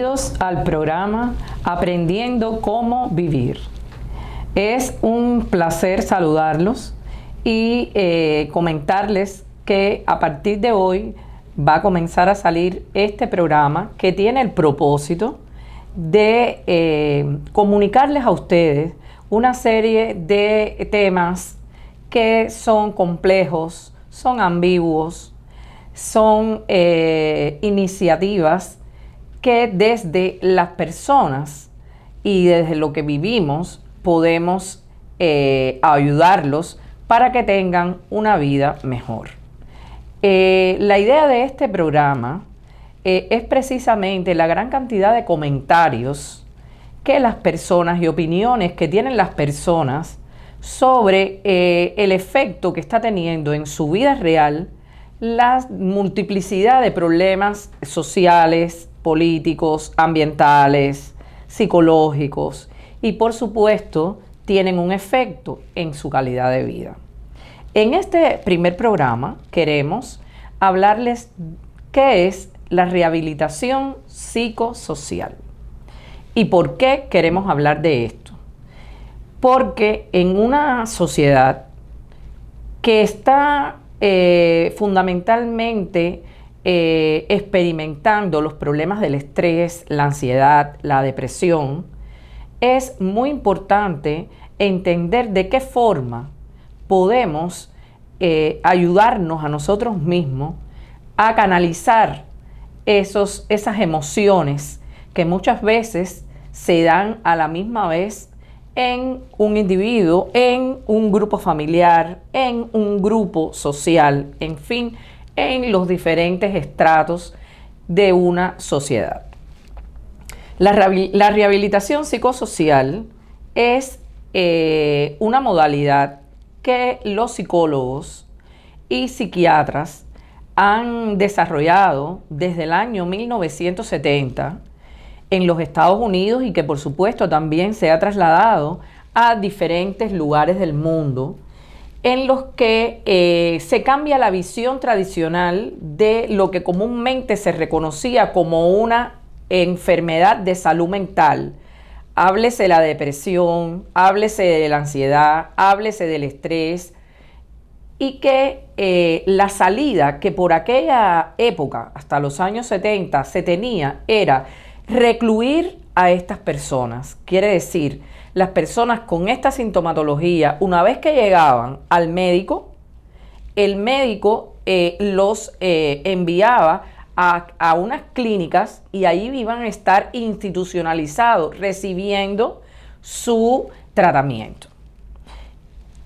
Bienvenidos al programa Aprendiendo cómo vivir. Es un placer saludarlos y comentarles que a partir de hoy va a comenzar a salir este programa que tiene el propósito de comunicarles a ustedes una serie de temas que son complejos, son ambiguos, son iniciativas que desde las personas y desde lo que vivimos podemos ayudarlos para que tengan una vida mejor. La idea de este programa es precisamente la gran cantidad de comentarios que las personas y opiniones que tienen las personas sobre el efecto que está teniendo en su vida real la multiplicidad de problemas sociales, políticos, ambientales, psicológicos y por supuesto tienen un efecto en su calidad de vida. En este primer programa queremos hablarles qué es la rehabilitación psicosocial y por qué queremos hablar de esto. Porque en una sociedad que está fundamentalmente experimentando los problemas del estrés, la ansiedad, la depresión, es muy importante entender de qué forma podemos ayudarnos a nosotros mismos a canalizar esas emociones que muchas veces se dan a la misma vez en un individuo, en un grupo familiar, en un grupo social, en fin, en los diferentes estratos de una sociedad. La rehabilitación psicosocial es una modalidad que los psicólogos y psiquiatras han desarrollado desde el año 1970 en los Estados Unidos y que por supuesto también se ha trasladado a diferentes lugares del mundo en los que se cambia la visión tradicional de lo que comúnmente se reconocía como una enfermedad de salud mental. Háblese de la depresión, háblese de la ansiedad, háblese del estrés y que la salida que por aquella época, hasta los años 70, se tenía era recluir a estas personas. Quiere decir, las personas con esta sintomatología, una vez que llegaban al médico, el médico los enviaba a unas clínicas y ahí iban a estar institucionalizados recibiendo su tratamiento.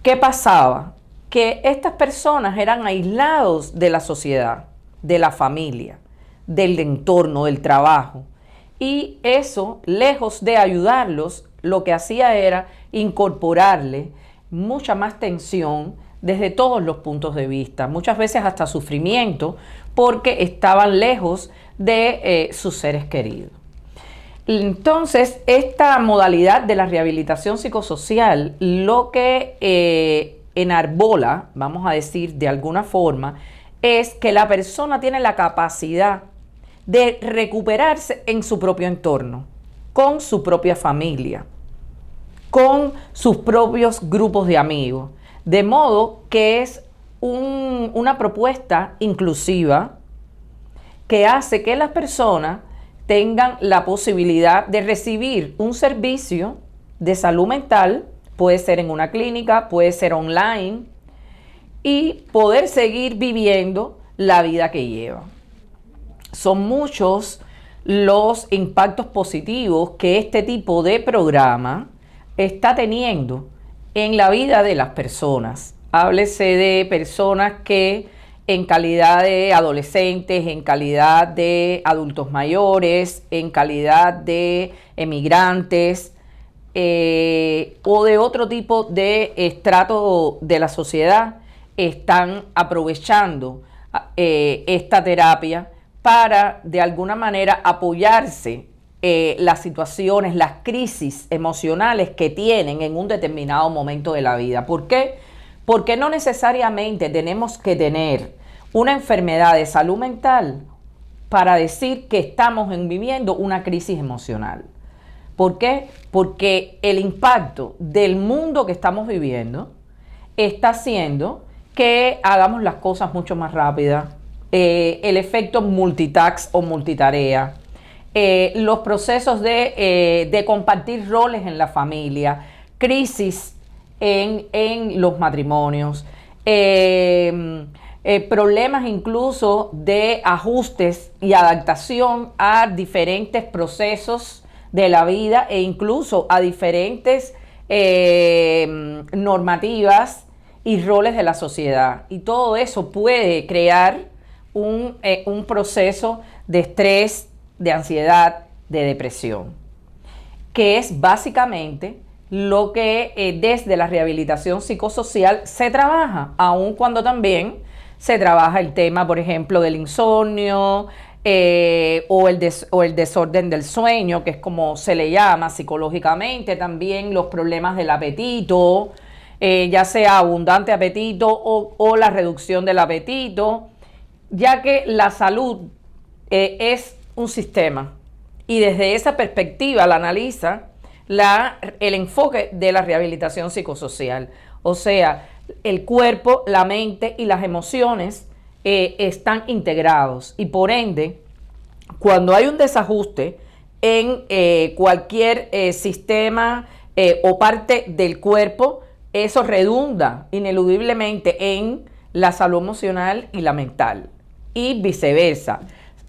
¿Qué pasaba? Que estas personas eran aislados de la sociedad, de la familia, del entorno, del trabajo. Y eso, lejos de ayudarlos, lo que hacía era incorporarle mucha más tensión desde todos los puntos de vista, muchas veces hasta sufrimiento, porque estaban lejos de sus seres queridos. Entonces, esta modalidad de la rehabilitación psicosocial lo que enarbola, vamos a decir de alguna forma, es que la persona tiene la capacidad de recuperarse en su propio entorno, con su propia familia, con sus propios grupos de amigos. De modo que es una propuesta inclusiva que hace que las personas tengan la posibilidad de recibir un servicio de salud mental, puede ser en una clínica, puede ser online, y poder seguir viviendo la vida que llevan. Son muchos los impactos positivos que este tipo de programa está teniendo en la vida de las personas. Háblese de personas que en calidad de adolescentes, en calidad de adultos mayores, en calidad de emigrantes o de otro tipo de estrato de la sociedad, están aprovechando esta terapia para de alguna manera apoyarse las situaciones, las crisis emocionales que tienen en un determinado momento de la vida. ¿Por qué? Porque no necesariamente tenemos que tener una enfermedad de salud mental para decir que estamos viviendo una crisis emocional. ¿Por qué? Porque el impacto del mundo que estamos viviendo está haciendo que hagamos las cosas mucho más rápidas, el efecto multitask o multitarea, los procesos de compartir roles en la familia, crisis en los matrimonios, problemas incluso de ajustes y adaptación a diferentes procesos de la vida e incluso a diferentes normativas y roles de la sociedad. Y todo eso puede crear un proceso de estrés, de ansiedad, de depresión, que es básicamente lo que desde la rehabilitación psicosocial se trabaja, aun cuando también se trabaja el tema, por ejemplo, del insomnio o el desorden del sueño, que es como se le llama psicológicamente, también los problemas del apetito, ya sea abundante apetito o la reducción del apetito, ya que la salud es un sistema y desde esa perspectiva la analiza el enfoque de la rehabilitación psicosocial. O sea, el cuerpo, la mente y las emociones están integrados y por ende, cuando hay un desajuste en cualquier sistema o parte del cuerpo, eso redunda ineludiblemente en la salud emocional y la mental y viceversa.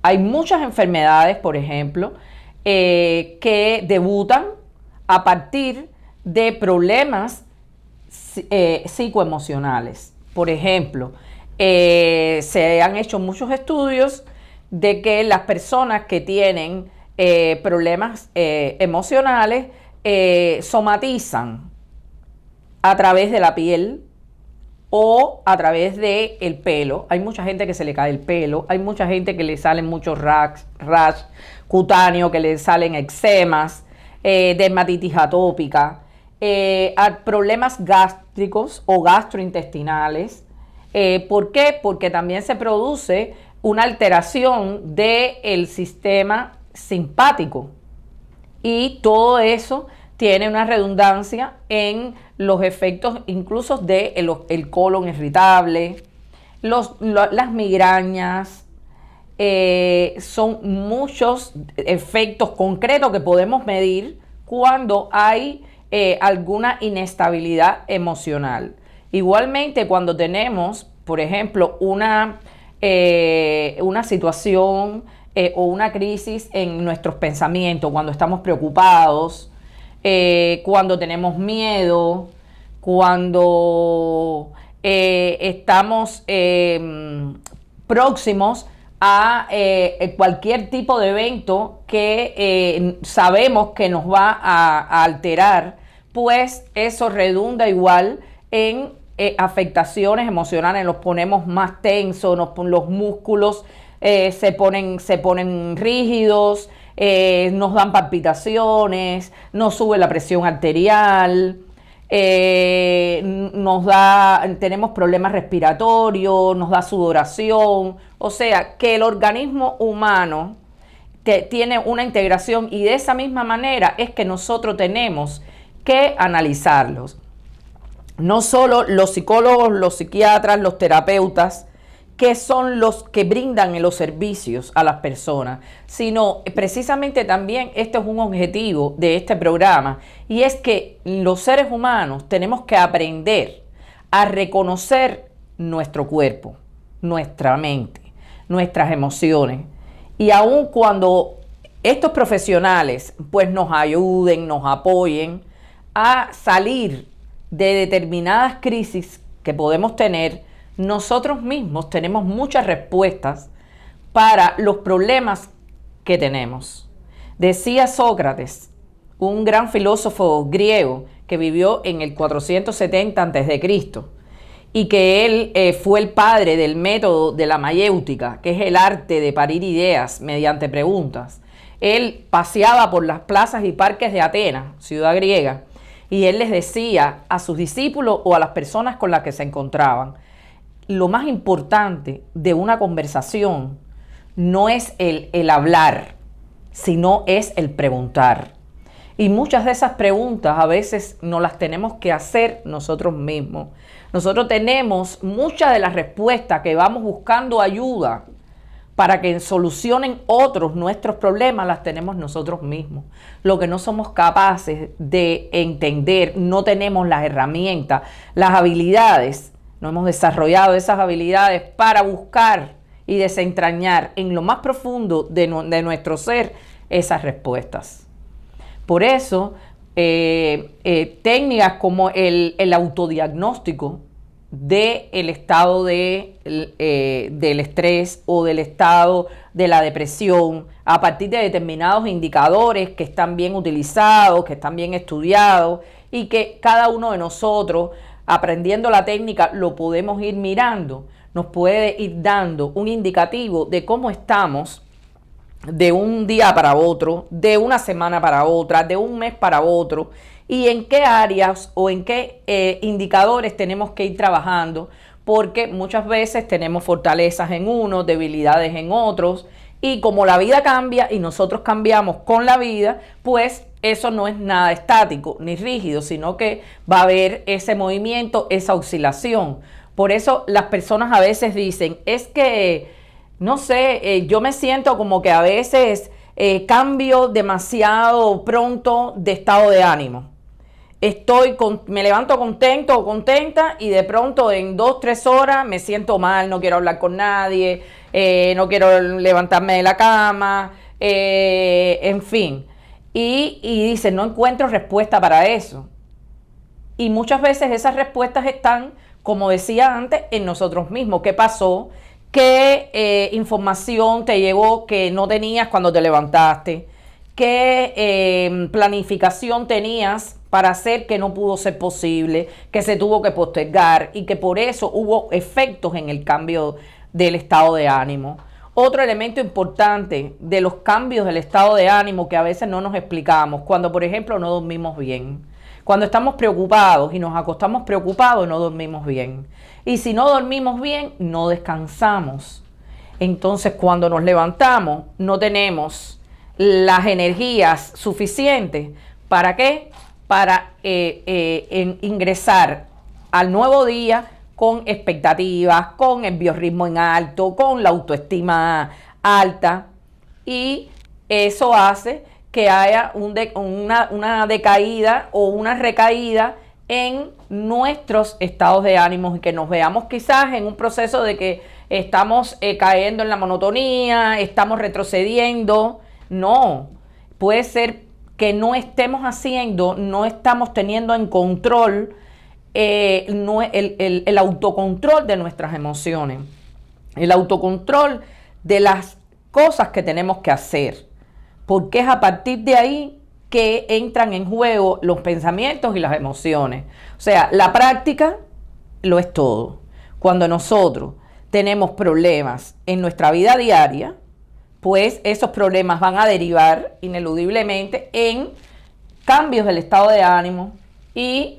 Hay muchas enfermedades, por ejemplo, que debutan a partir de problemas psicoemocionales. Por ejemplo, se han hecho muchos estudios de que las personas que tienen problemas emocionales somatizan a través de la piel o a través del pelo. Hay mucha gente que se le cae el pelo, hay mucha gente que le salen muchos rash cutáneos, que le salen eczemas, dermatitis atópica, a problemas gástricos o gastrointestinales. ¿Por qué? Porque también se produce una alteración del sistema simpático y todo eso tiene una redundancia en los efectos incluso del colon irritable, las migrañas. Son muchos efectos concretos que podemos medir cuando hay alguna inestabilidad emocional. Igualmente, cuando tenemos, por ejemplo, una situación o una crisis en nuestros pensamientos, cuando estamos preocupados, cuando tenemos miedo, cuando estamos próximos a cualquier tipo de evento que sabemos que nos va a alterar, pues eso redunda igual en afectaciones emocionales. Nos ponemos más tensos, los músculos se ponen rígidos, nos dan palpitaciones, nos sube la presión arterial, tenemos problemas respiratorios, nos da sudoración. O sea, que el organismo humano tiene una integración y de esa misma manera es que nosotros tenemos que analizarlos. No solo los psicólogos, los psiquiatras, los terapeutas, que son los que brindan los servicios a las personas, sino precisamente también este es un objetivo de este programa, y es que los seres humanos tenemos que aprender a reconocer nuestro cuerpo, nuestra mente, nuestras emociones, y aun cuando estos profesionales pues nos ayuden, nos apoyen a salir de determinadas crisis que podemos tener, nosotros mismos tenemos muchas respuestas para los problemas que tenemos. Decía Sócrates, un gran filósofo griego que vivió en el 470 a.C., y que él fue el padre del método de la mayéutica, que es el arte de parir ideas mediante preguntas. Él paseaba por las plazas y parques de Atenas, ciudad griega, y él les decía a sus discípulos o a las personas con las que se encontraban: lo más importante de una conversación no es el hablar, sino es el preguntar. Y muchas de esas preguntas a veces no las tenemos que hacer nosotros mismos. Nosotros tenemos muchas de las respuestas que vamos buscando ayuda para que solucionen otros nuestros problemas, las tenemos nosotros mismos. Lo que no somos capaces de entender, no tenemos las herramientas, las habilidades, no hemos desarrollado esas habilidades para buscar y desentrañar en lo más profundo de nuestro ser esas respuestas. Por eso, técnicas como el autodiagnóstico del estado del estrés o del estado de la depresión a partir de determinados indicadores que están bien utilizados, que están bien estudiados y que cada uno de nosotros, aprendiendo la técnica, lo podemos ir mirando, nos puede ir dando un indicativo de cómo estamos de un día para otro, de una semana para otra, de un mes para otro, y en qué áreas o en qué indicadores tenemos que ir trabajando, porque muchas veces tenemos fortalezas en unos, debilidades en otros, y como la vida cambia y nosotros cambiamos con la vida, pues eso no es nada estático ni rígido, sino que va a haber ese movimiento, esa oscilación. Por eso las personas a veces dicen, es que no sé, yo me siento como que a veces cambio demasiado pronto de estado de ánimo. Me levanto contento o contenta y de pronto en 2-3 horas me siento mal, no quiero hablar con nadie, no quiero levantarme de la cama, en fin. Y dice, no encuentro respuesta para eso. Y muchas veces esas respuestas están, como decía antes, en nosotros mismos. ¿Qué pasó? ¿Qué información te llegó que no tenías cuando te levantaste? ¿Qué planificación tenías para hacer que no pudo ser posible, que se tuvo que postergar y que por eso hubo efectos en el cambio del estado de ánimo? Otro elemento importante de los cambios del estado de ánimo que a veces no nos explicamos, cuando por ejemplo no dormimos bien. Cuando estamos preocupados y nos acostamos preocupados, no dormimos bien. Y si no dormimos bien, no descansamos. Entonces, cuando nos levantamos, no tenemos las energías suficientes. ¿Para qué? Para ingresar al nuevo día con expectativas, con el biorritmo en alto, con la autoestima alta. Y eso hace que haya una decaída o una recaída en nuestros estados de ánimo y que nos veamos quizás en un proceso de que estamos cayendo en la monotonía, estamos retrocediendo. No, puede ser que no estemos haciendo, no estamos teniendo en control el autocontrol de nuestras emociones, el autocontrol de las cosas que tenemos que hacer, porque es a partir de ahí que entran en juego los pensamientos y las emociones. O sea, la práctica lo es todo. Cuando nosotros tenemos problemas en nuestra vida diaria, pues esos problemas van a derivar ineludiblemente en cambios del estado de ánimo y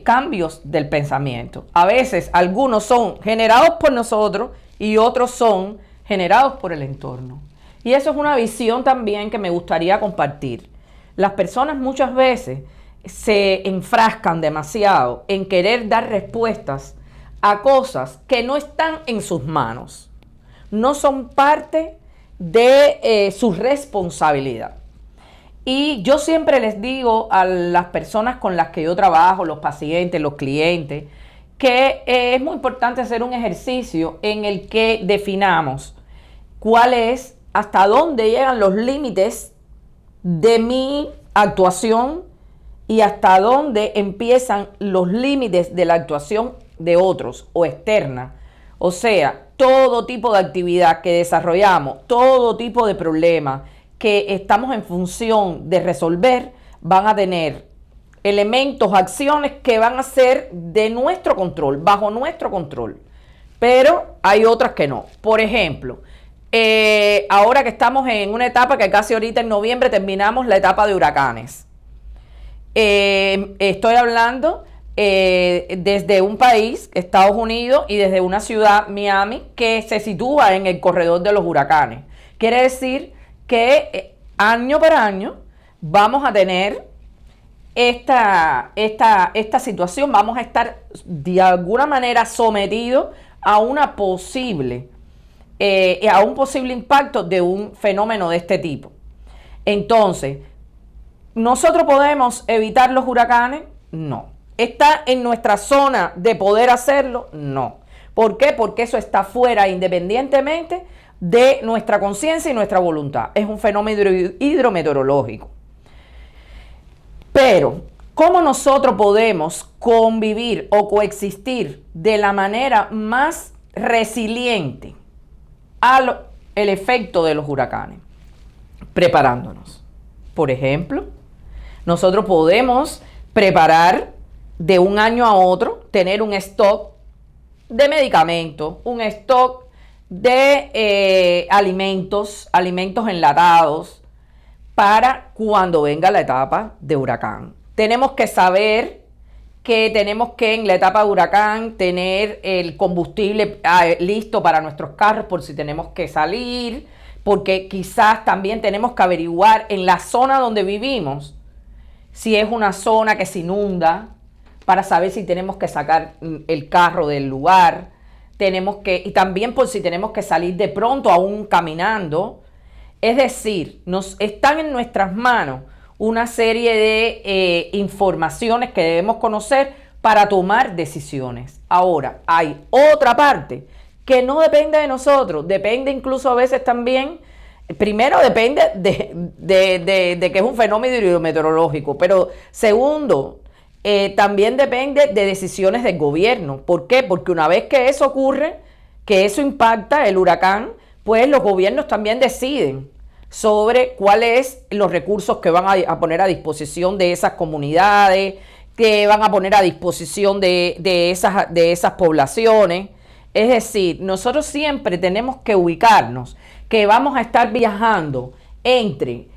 cambios del pensamiento. A veces algunos son generados por nosotros y otros son generados por el entorno. Y eso es una visión también que me gustaría compartir. Las personas muchas veces se enfrascan demasiado en querer dar respuestas a cosas que no están en sus manos. No son parte de su responsabilidad. Y yo siempre les digo a las personas con las que yo trabajo, los pacientes, los clientes, que es muy importante hacer un ejercicio en el que definamos cuál es, hasta dónde llegan los límites de mi actuación y hasta dónde empiezan los límites de la actuación de otros o externa. O sea, todo tipo de actividad que desarrollamos, todo tipo de problemas que estamos en función de resolver, van a tener elementos, acciones que van a ser de nuestro control, bajo nuestro control. Pero hay otras que no. Por ejemplo, ahora que estamos en una etapa que casi ahorita en noviembre terminamos la etapa de huracanes. Estoy hablando desde un país, Estados Unidos, y desde una ciudad, Miami, que se sitúa en el corredor de los huracanes. Quiere decir que año por año vamos a tener esta situación, vamos a estar de alguna manera sometidos a una posible, a un posible impacto de un fenómeno de este tipo. Entonces, ¿nosotros podemos evitar los huracanes? No. ¿Está en nuestra zona de poder hacerlo? No. ¿Por qué? Porque eso está fuera, independientemente de nuestra conciencia y nuestra voluntad. Es un fenómeno hidrometeorológico. Pero, ¿cómo nosotros podemos convivir o coexistir de la manera más resiliente al efecto de los huracanes? Preparándonos. Por ejemplo, nosotros podemos preparar de un año a otro, tener un stock de medicamentos, un stock de alimentos enlatados, para cuando venga la etapa de huracán. Tenemos que saber que tenemos que en la etapa de huracán tener el combustible listo para nuestros carros por si tenemos que salir, porque quizás también tenemos que averiguar en la zona donde vivimos si es una zona que se inunda, para saber si tenemos que sacar el carro del lugar, y también por si tenemos que salir de pronto aún caminando. Es decir, están en nuestras manos una serie de informaciones que debemos conocer para tomar decisiones. Ahora, hay otra parte que no depende de nosotros, depende incluso a veces también, primero depende de que es un fenómeno hidrometeorológico, pero segundo, también depende de decisiones del gobierno. ¿Por qué? Porque una vez que eso ocurre, que eso impacta el huracán, pues los gobiernos también deciden sobre cuáles los recursos que van a poner a disposición de esas comunidades, que van a poner a disposición de esas poblaciones. Es decir, nosotros siempre tenemos que ubicarnos, que vamos a estar viajando entre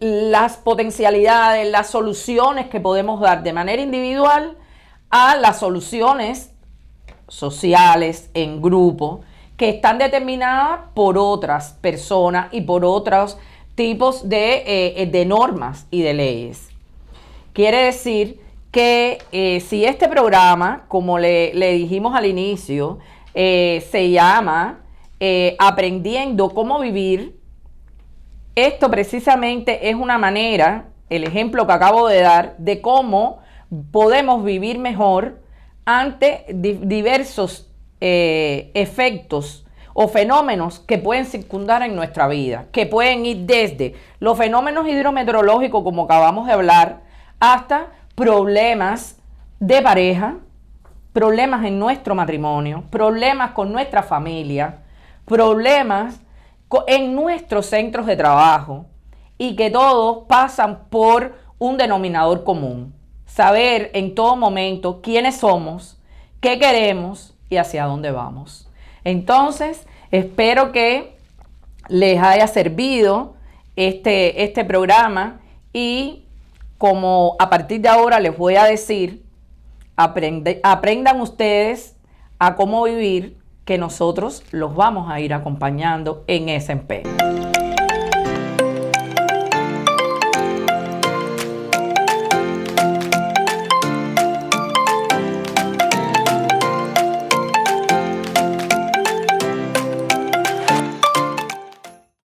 las potencialidades, las soluciones que podemos dar de manera individual a las soluciones sociales en grupo, que están determinadas por otras personas y por otros tipos de normas y de leyes. Quiere decir que si este programa, como le dijimos al inicio, se llama Aprendiendo cómo vivir, esto precisamente es una manera, el ejemplo que acabo de dar, de cómo podemos vivir mejor ante diversos efectos o fenómenos que pueden circundar en nuestra vida, que pueden ir desde los fenómenos hidrometeorológicos, como acabamos de hablar, hasta problemas de pareja, problemas en nuestro matrimonio, problemas con nuestra familia, problemas en nuestros centros de trabajo, y que todos pasan por un denominador común: saber en todo momento quiénes somos, qué queremos y hacia dónde vamos. Entonces, espero que les haya servido este programa, y como a partir de ahora les voy a decir, aprendan ustedes a cómo vivir, que nosotros los vamos a ir acompañando en ese empeño.